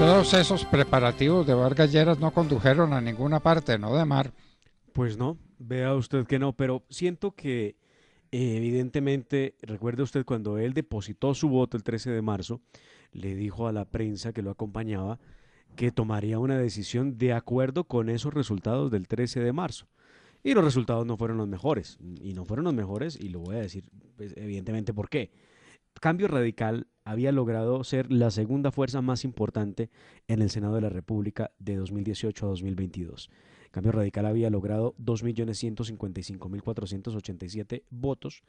Todos esos preparativos de Vargas Lleras no condujeron a ninguna parte, ¿no, Demar? Pues no, vea usted que no, pero siento que evidentemente, recuerde usted cuando él depositó su voto el 13 de marzo, le dijo a la prensa que lo acompañaba que tomaría una decisión de acuerdo con esos resultados del 13 de marzo. Y los resultados no fueron los mejores. Y no fueron los mejores, y lo voy a decir, pues, evidentemente, por qué. Cambio Radical había logrado ser la segunda fuerza más importante en el Senado de la República de 2018 a 2022. Cambio Radical había logrado 2.155.487 votos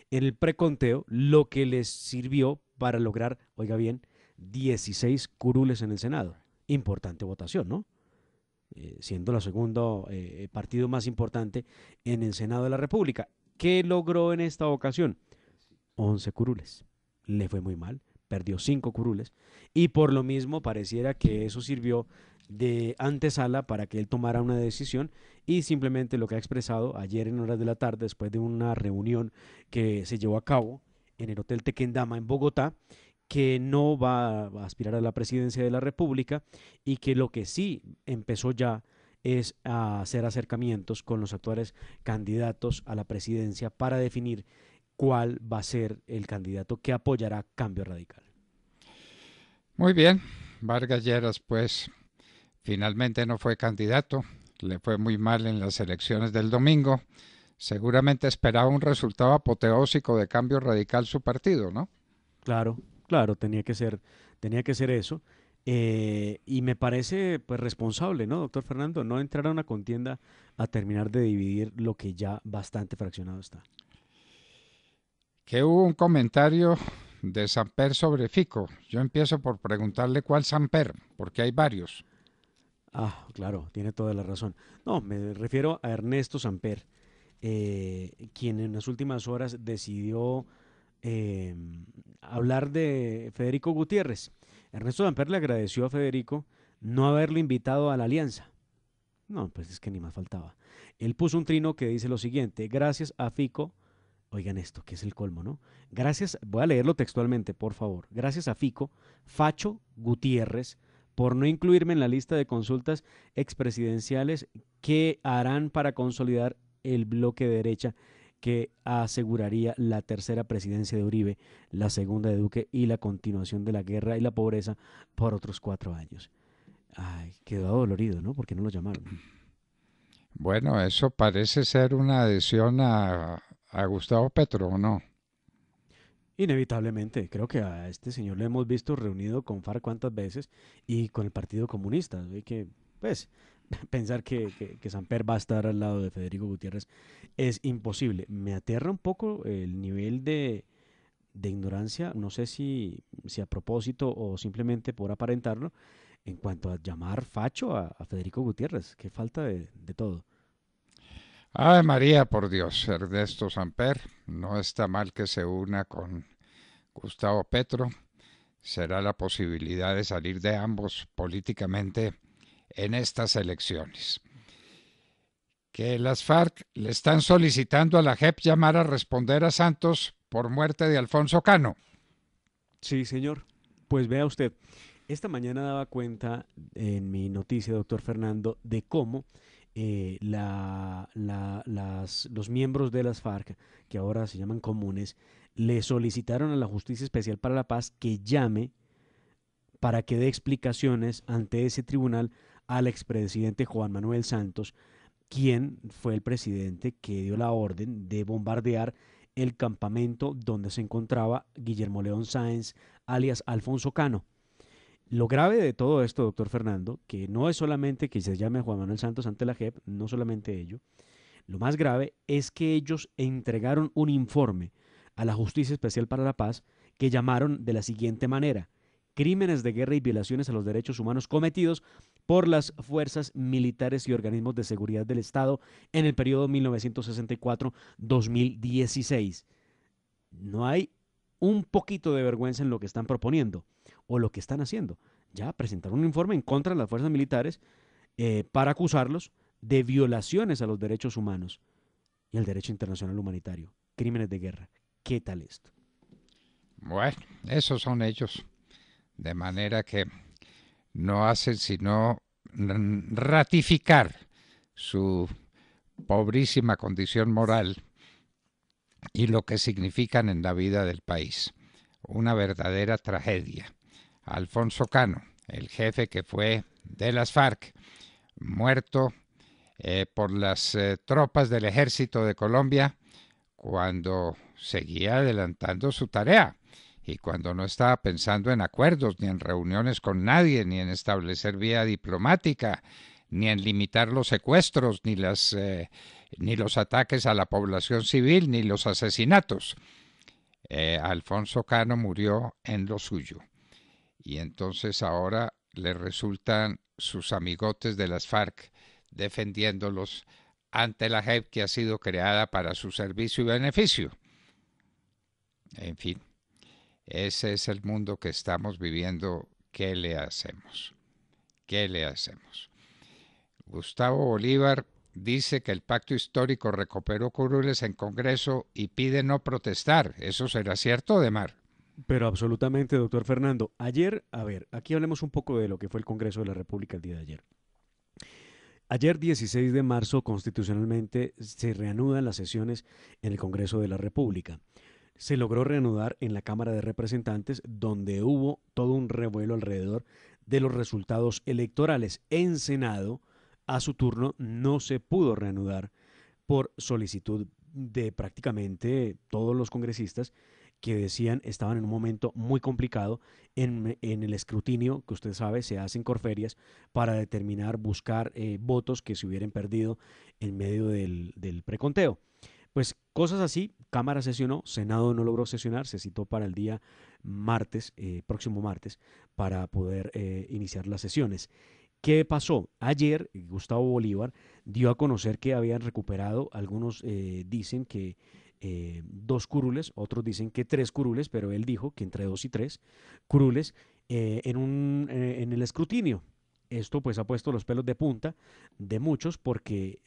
en el preconteo, lo que les sirvió para lograr, oiga bien, 16 curules en el Senado. Importante votación, ¿no? Siendo el segundo partido más importante en el Senado de la República. ¿Qué logró en esta ocasión? 11 curules. Le fue muy mal, perdió 5 curules y por lo mismo pareciera que eso sirvió de antesala para que él tomara una decisión y simplemente lo que ha expresado ayer en horas de la tarde después de una reunión que se llevó a cabo en el Hotel Tequendama en Bogotá, que no va a aspirar a la presidencia de la República y que lo que sí empezó ya es a hacer acercamientos con los actuales candidatos a la presidencia para definir cuál va a ser el candidato que apoyará Cambio Radical. Muy bien, Vargas Lleras pues finalmente no fue candidato, le fue muy mal en las elecciones del domingo, seguramente esperaba un resultado apoteósico de Cambio Radical su partido, ¿no? Claro, claro, tenía que ser eso. Y me parece pues responsable, ¿no, doctor Fernando? No entrar a una contienda a terminar de dividir lo que ya bastante fraccionado está. Que hubo un comentario de Samper sobre Fico. Yo empiezo por preguntarle cuál Samper, porque hay varios. Ah, claro, tiene toda la razón. No, me refiero a Ernesto Samper, quien en las últimas horas decidió eh, hablar de Federico Gutiérrez. Ernesto Samper le agradeció a Federico no haberlo invitado a la alianza. No, pues es que ni más faltaba. Él puso un trino que dice lo siguiente: gracias a Fico, oigan esto, que es el colmo, ¿no? Gracias, voy a leerlo textualmente, por favor. Gracias a Fico, Facho Gutiérrez, por no incluirme en la lista de consultas expresidenciales que harán para consolidar el bloque de derecha que aseguraría la tercera presidencia de Uribe, la segunda de Duque y la continuación de la guerra y la pobreza por otros 4 años. Ay, quedó dolorido, ¿no? Porque no lo llamaron. Bueno, eso parece ser una adhesión a Gustavo Petro, ¿o no? Inevitablemente, creo que a este señor le hemos visto reunido con FARC cuántas veces y con el Partido Comunista. Hay que, pues, pensar que Samper va a estar al lado de Federico Gutiérrez es imposible. Me aterra un poco el nivel de ignorancia, no sé si a propósito o simplemente por aparentarlo, en cuanto a llamar facho a Federico Gutiérrez. Qué falta de todo. Ave María, por Dios, Ernesto Samper, no está mal que se una con Gustavo Petro. Será la posibilidad de salir de ambos políticamente en estas elecciones. Que las FARC le están solicitando a la JEP llamar a responder a Santos por muerte de Alfonso Cano. Sí, señor. Pues vea usted, esta mañana daba cuenta en mi noticia, doctor Fernando, de cómo los miembros de las FARC, que ahora se llaman comunes, le solicitaron a la Justicia Especial para la Paz que llame para que dé explicaciones ante ese tribunal al expresidente Juan Manuel Santos, quien fue el presidente que dio la orden de bombardear el campamento donde se encontraba Guillermo León Sáenz, alias Alfonso Cano. Lo grave de todo esto, doctor Fernando, que no es solamente que se llame Juan Manuel Santos ante la JEP, no solamente ello, lo más grave es que ellos entregaron un informe a la Justicia Especial para la Paz que llamaron de la siguiente manera: crímenes de guerra y violaciones a los derechos humanos cometidos por las fuerzas militares y organismos de seguridad del Estado en el periodo 1964-2016. No hay un poquito de vergüenza en lo que están proponiendo o lo que están haciendo. Ya presentaron un informe en contra de las fuerzas militares para acusarlos de violaciones a los derechos humanos y al derecho internacional humanitario, crímenes de guerra. ¿Qué tal esto? Bueno, esos son ellos. De manera que no hacen sino ratificar su pobrísima condición moral y lo que significan en la vida del país. Una verdadera tragedia. Alfonso Cano, el jefe que fue de las FARC, muerto por las tropas del ejército de Colombia cuando seguía adelantando su tarea y cuando no estaba pensando en acuerdos, ni en reuniones con nadie, ni en establecer vía diplomática, ni en limitar los secuestros, ni los ataques a la población civil, ni los asesinatos. Alfonso Cano murió en lo suyo. Y entonces ahora le resultan sus amigotes de las FARC defendiéndolos ante la JEP que ha sido creada para su servicio y beneficio. En fin, ese es el mundo que estamos viviendo. ¿Qué le hacemos? ¿Qué le hacemos? Gustavo Bolívar dice que el pacto histórico recuperó curules en Congreso y pide no protestar. ¿Eso será cierto, Demar? Pero absolutamente, doctor Fernando. Ayer, a ver, aquí hablemos un poco de lo que fue el Congreso de la República el día de ayer. Ayer, 16 de marzo, constitucionalmente se reanudan las sesiones en el Congreso de la República. Se logró reanudar en la Cámara de Representantes, donde hubo todo un revuelo alrededor de los resultados electorales. En Senado, a su turno, no se pudo reanudar por solicitud de prácticamente todos los congresistas que decían estaban en un momento muy complicado en el escrutinio, que usted sabe, se hacen corferias para determinar, buscar votos que se hubieran perdido en medio del preconteo. Pues cosas así, Cámara sesionó, Senado no logró sesionar, se citó para el día martes, próximo martes, para poder iniciar las sesiones. ¿Qué pasó? Ayer Gustavo Bolívar dio a conocer que habían recuperado, algunos dicen que 2 curules, otros dicen que 3 curules, pero él dijo que entre 2 y 3 curules en el escrutinio. Esto pues ha puesto los pelos de punta de muchos porque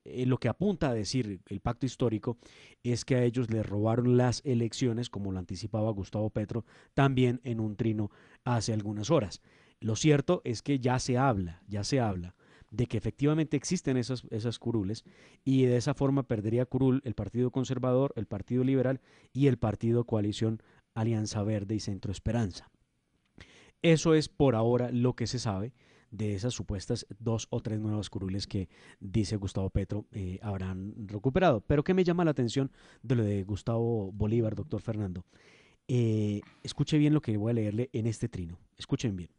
lo que apunta a decir el pacto histórico es que a ellos les robaron las elecciones, como lo anticipaba Gustavo Petro, también en un trino hace algunas horas. Lo cierto es que ya se habla de que efectivamente existen esas curules y de esa forma perdería curul el Partido Conservador, el Partido Liberal y el Partido Coalición Alianza Verde y Centro Esperanza. Eso es por ahora lo que se sabe de esas supuestas 2 o 3 nuevas curules que dice Gustavo Petro habrán recuperado. Pero ¿qué me llama la atención de lo de Gustavo Bolívar, doctor Fernando? Escuche bien lo que voy a leerle en este trino. Escuchen bien.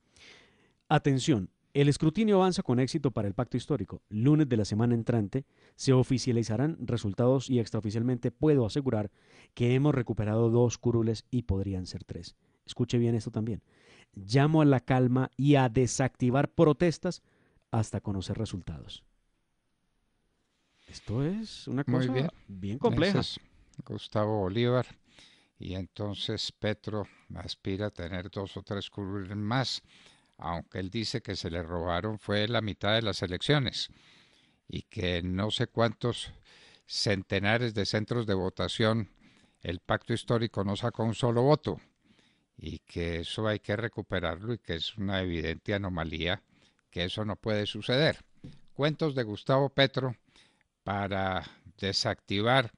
Atención, el escrutinio avanza con éxito para el pacto histórico. Lunes de la semana entrante se oficializarán resultados y extraoficialmente puedo asegurar que hemos recuperado 2 curules y podrían ser 3. Escuche bien esto también. Llamo a la calma y a desactivar protestas hasta conocer resultados. Esto es una Muy bien, cosa bien ese compleja. es Gustavo Bolívar. Y entonces Petro aspira a tener 2 o 3 curules más, aunque él dice que se le robaron fue la mitad de las elecciones y que no sé cuántos centenares de centros de votación el pacto histórico no sacó un solo voto y que eso hay que recuperarlo y que es una evidente anomalía, que eso no puede suceder. Cuentos de Gustavo Petro para desactivar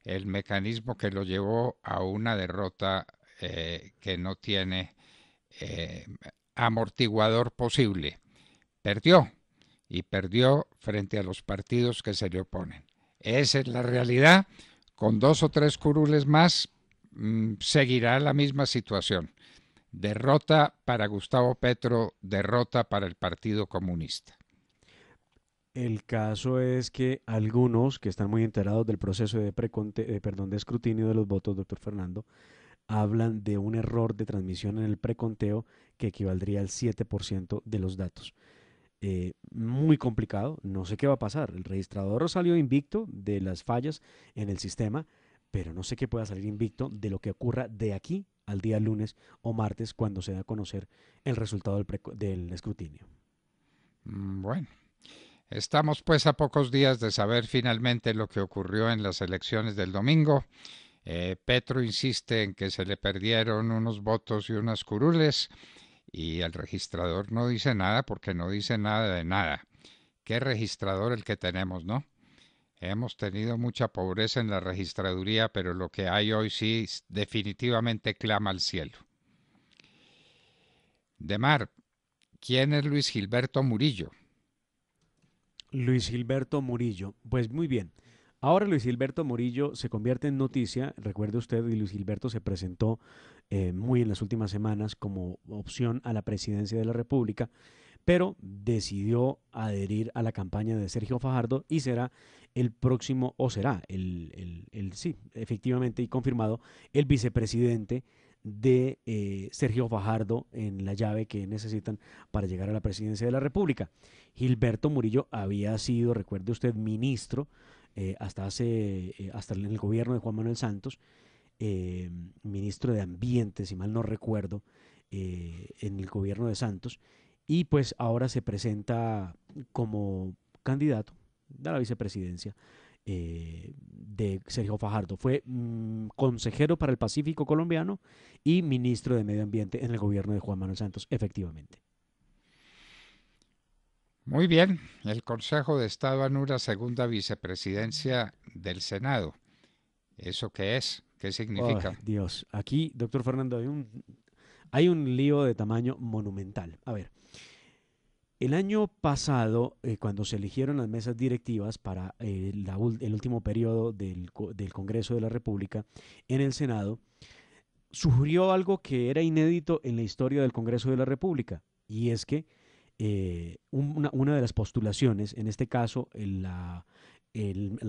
el mecanismo que lo llevó a una derrota que no tiene eh, amortiguador posible. Perdió y perdió frente a los partidos que se le oponen. Esa es la realidad. Con 2 o 3 curules más seguirá la misma situación. Derrota para Gustavo Petro, derrota para el Partido Comunista. El caso es que algunos que están muy enterados del proceso de escrutinio de los votos, doctor Fernando, hablan de un error de transmisión en el preconteo que equivaldría al 7% de los datos. Muy complicado, no sé qué va a pasar. El registrador salió invicto de las fallas en el sistema, pero no sé qué pueda salir invicto de lo que ocurra de aquí al día lunes o martes cuando se da a conocer el resultado del escrutinio. Bueno, estamos pues a pocos días de saber finalmente lo que ocurrió en las elecciones del domingo. Petro insiste en que se le perdieron unos votos y unas curules y el registrador no dice nada porque no dice nada de nada. ¿Qué registrador el que tenemos, no? Hemos tenido mucha pobreza en la registraduría, pero lo que hay hoy sí definitivamente clama al cielo. Demar, ¿quién es Luis Gilberto Murillo? Luis Gilberto Murillo. Pues muy bien. Ahora Luis Gilberto Murillo se convierte en noticia. Recuerde usted, y Luis Gilberto se presentó muy en las últimas semanas como opción a la presidencia de la República, pero decidió adherir a la campaña de Sergio Fajardo y será el próximo, o será sí, efectivamente y confirmado, el vicepresidente de Sergio Fajardo en la llave que necesitan para llegar a la presidencia de la República. Gilberto Murillo había sido, recuerde usted, ministro hasta en el gobierno de Juan Manuel Santos, eh, ministro de Ambiente, si mal no recuerdo, en el gobierno de Santos, y pues ahora se presenta como candidato a la vicepresidencia de Sergio Fajardo. Fue consejero para el Pacífico colombiano y ministro de Medio Ambiente en el gobierno de Juan Manuel Santos, efectivamente. Muy bien, el Consejo de Estado anula segunda vicepresidencia del Senado. ¿Eso qué es? ¿Qué Ay, significa? Dios, aquí, doctor Fernando, hay un lío de tamaño monumental. A ver, el año pasado, cuando se eligieron las mesas directivas para el último periodo del Congreso de la República en el Senado, surgió algo que era inédito en la historia del Congreso de la República, y es que una de las postulaciones, en este caso la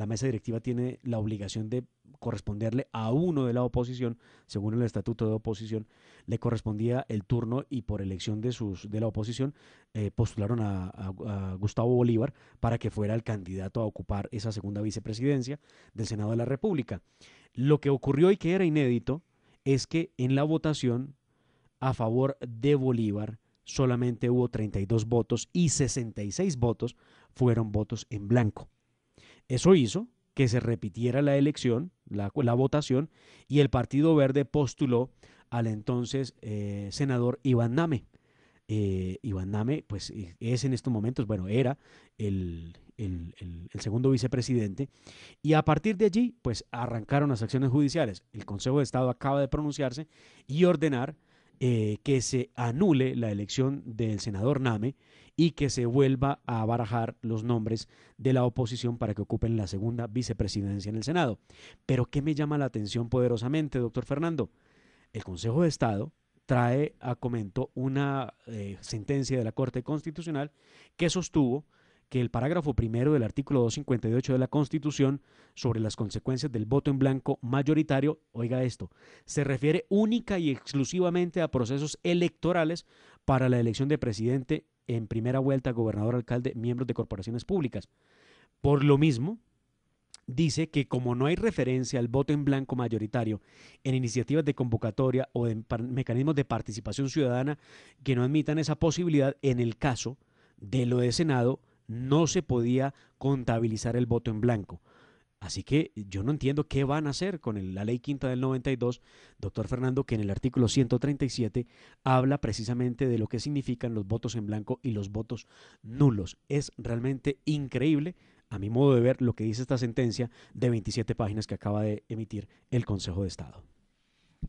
mesa directiva tiene la obligación de corresponderle a uno de la oposición, según el estatuto de oposición, le correspondía el turno y por elección de la oposición postularon a Gustavo Bolívar para que fuera el candidato a ocupar esa segunda vicepresidencia del Senado de la República. Lo que ocurrió y que era inédito es que en la votación a favor de Bolívar solamente hubo 32 votos y 66 votos fueron votos en blanco. Eso hizo que se repitiera la elección, la votación, y el Partido Verde postuló al entonces senador Iván Name. Iván Name, pues es en estos momentos, bueno, era el segundo vicepresidente, y a partir de allí, pues arrancaron las acciones judiciales. El Consejo de Estado acaba de pronunciarse y ordenar que se anule la elección del senador Name y que se vuelva a barajar los nombres de la oposición para que ocupen la segunda vicepresidencia en el Senado. Pero ¿qué me llama la atención poderosamente, doctor Fernando? El Consejo de Estado trae a comento una sentencia de la Corte Constitucional que sostuvo que el parágrafo primero del artículo 258 de la Constitución sobre las consecuencias del voto en blanco mayoritario, oiga esto, se refiere única y exclusivamente a procesos electorales para la elección de presidente en primera vuelta, gobernador, alcalde, miembros de corporaciones públicas. Por lo mismo, dice que como no hay referencia al voto en blanco mayoritario en iniciativas de convocatoria o en mecanismos de participación ciudadana que no admitan esa posibilidad, en el caso de lo de Senado, no se podía contabilizar el voto en blanco. Así que yo no entiendo qué van a hacer con la ley quinta del 92, doctor Fernando, que en el artículo 137 habla precisamente de lo que significan los votos en blanco y los votos nulos. Es realmente increíble, a mi modo de ver, lo que dice esta sentencia de 27 páginas que acaba de emitir el Consejo de Estado.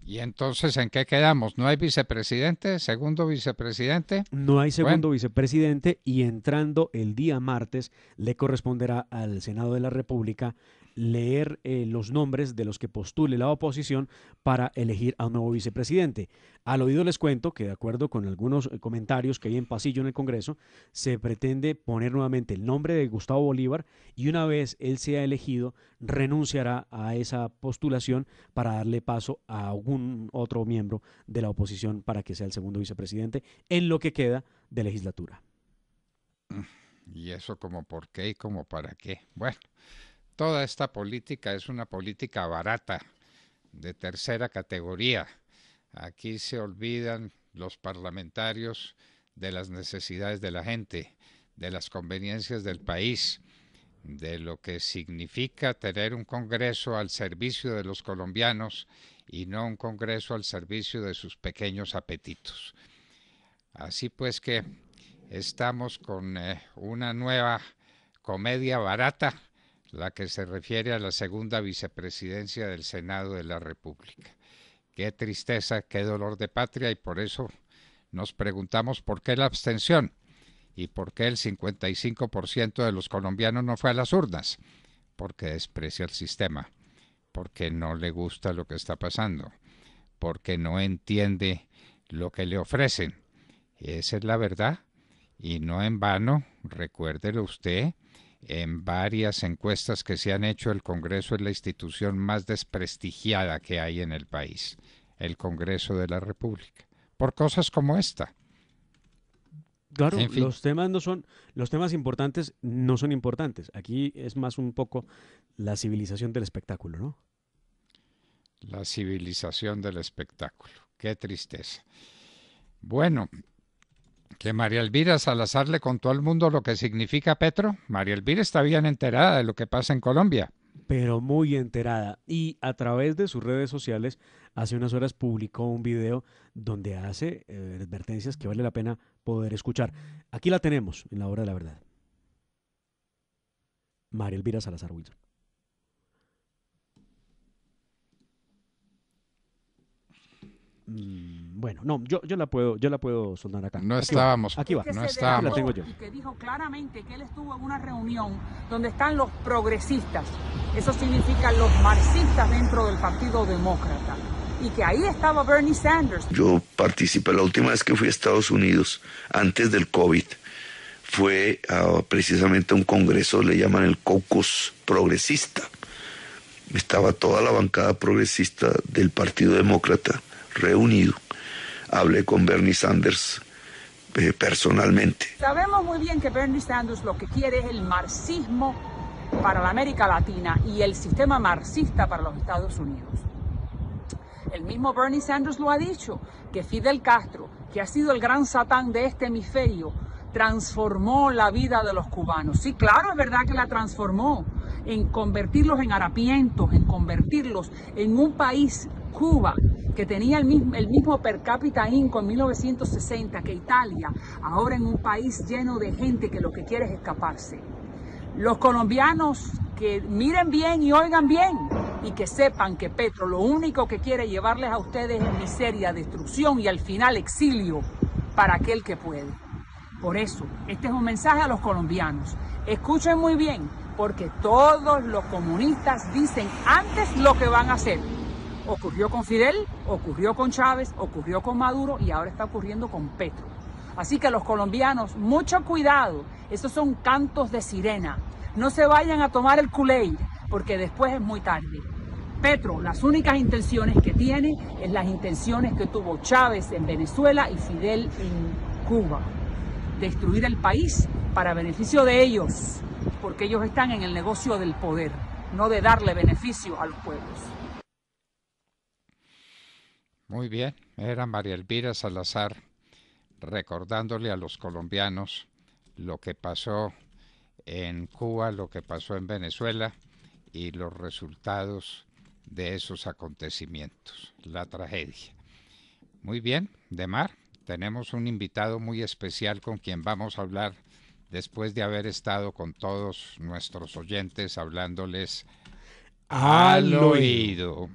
¿Y entonces en qué quedamos? ¿No hay vicepresidente? ¿Segundo vicepresidente? No hay Bueno, segundo vicepresidente y entrando el día martes le corresponderá al Senado de la República leer los nombres de los que postule la oposición para elegir a un nuevo vicepresidente. Al oído les cuento que de acuerdo con algunos comentarios que hay en pasillo en el Congreso, se pretende poner nuevamente el nombre de Gustavo Bolívar y una vez él sea elegido, renunciará a esa postulación para darle paso a algún otro miembro de la oposición para que sea el segundo vicepresidente en lo que queda de legislatura. ¿y eso como por qué y como para qué? Bueno, toda esta política es una política barata, de tercera categoría. Aquí se olvidan los parlamentarios de las necesidades de la gente, de las conveniencias del país, de lo que significa tener un Congreso al servicio de los colombianos y no un Congreso al servicio de sus pequeños apetitos. Así pues que estamos con una nueva comedia barata, la que se refiere a la segunda vicepresidencia del Senado de la República. Qué tristeza, qué dolor de patria, y por eso nos preguntamos por qué la abstención y por qué el 55% de los colombianos no fue a las urnas. Porque desprecia el sistema, porque no le gusta lo que está pasando, porque no entiende lo que le ofrecen. Esa es la verdad. Y no en vano, recuérdelo usted, en varias encuestas que se han hecho, el Congreso es la institución más desprestigiada que hay en el país, el Congreso de la República, por cosas como esta. Claro, En fin, los temas importantes no son importantes. Aquí es más un poco la civilización del espectáculo, ¿no? la civilización del espectáculo. Qué tristeza. Bueno, que María Elvira Salazar le contó al mundo lo que significa Petro. María Elvira está bien enterada de lo que pasa en Colombia. Pero muy enterada. Y a través de sus redes sociales, hace unas horas publicó un video donde hace advertencias que vale la pena poder escuchar. Aquí la tenemos en la hora de la verdad. María Elvira Salazar Wilson. Bueno, no, yo la puedo sonar acá. No Aquí va, estábamos, aquí va. no Aquí la estábamos. tengo yo. Y que dijo claramente que él estuvo en una reunión donde están los progresistas, eso significa los marxistas dentro del Partido Demócrata, y que ahí estaba Bernie Sanders. Yo participé la última vez que fui a Estados Unidos, antes del COVID, fue precisamente a un congreso, le llaman el caucus progresista. Estaba toda la bancada progresista del Partido Demócrata reunido. Hablé con Bernie Sanders personalmente. Sabemos muy bien que Bernie Sanders lo que quiere es el marxismo para la América Latina y el sistema marxista para los Estados Unidos. El mismo Bernie Sanders lo ha dicho, que Fidel Castro, que ha sido el gran satán de este hemisferio, transformó la vida de los cubanos. Sí, claro, es verdad que la transformó, en convertirlos en harapientos, en convertirlos en un país, Cuba, que tenía el mismo per cápita INCO en 1960 que Italia, ahora en un país lleno de gente que lo que quiere es escaparse. Los colombianos que miren bien y oigan bien y que sepan que Petro lo único que quiere llevarles a ustedes es miseria, destrucción y al final exilio para aquel que puede. Por eso, este es un mensaje a los colombianos. Escuchen muy bien, porque todos los comunistas dicen antes lo que van a hacer. Ocurrió con Fidel, ocurrió con Chávez, ocurrió con Maduro y ahora está ocurriendo con Petro. Así que los colombianos, mucho cuidado, esos son cantos de sirena. No se vayan a tomar el Kool-Aid, porque después es muy tarde. Petro, las únicas intenciones que tiene es las intenciones que tuvo Chávez en Venezuela y Fidel en Cuba. Destruir el país para beneficio de ellos, porque ellos están en el negocio del poder, no de darle beneficio a los pueblos. Muy bien, era María Elvira Salazar recordándole a los colombianos lo que pasó en Cuba, lo que pasó en Venezuela y los resultados de esos acontecimientos, la tragedia. Muy bien, Demar, tenemos un invitado muy especial con quien vamos a hablar después de haber estado con todos nuestros oyentes hablándoles al oído.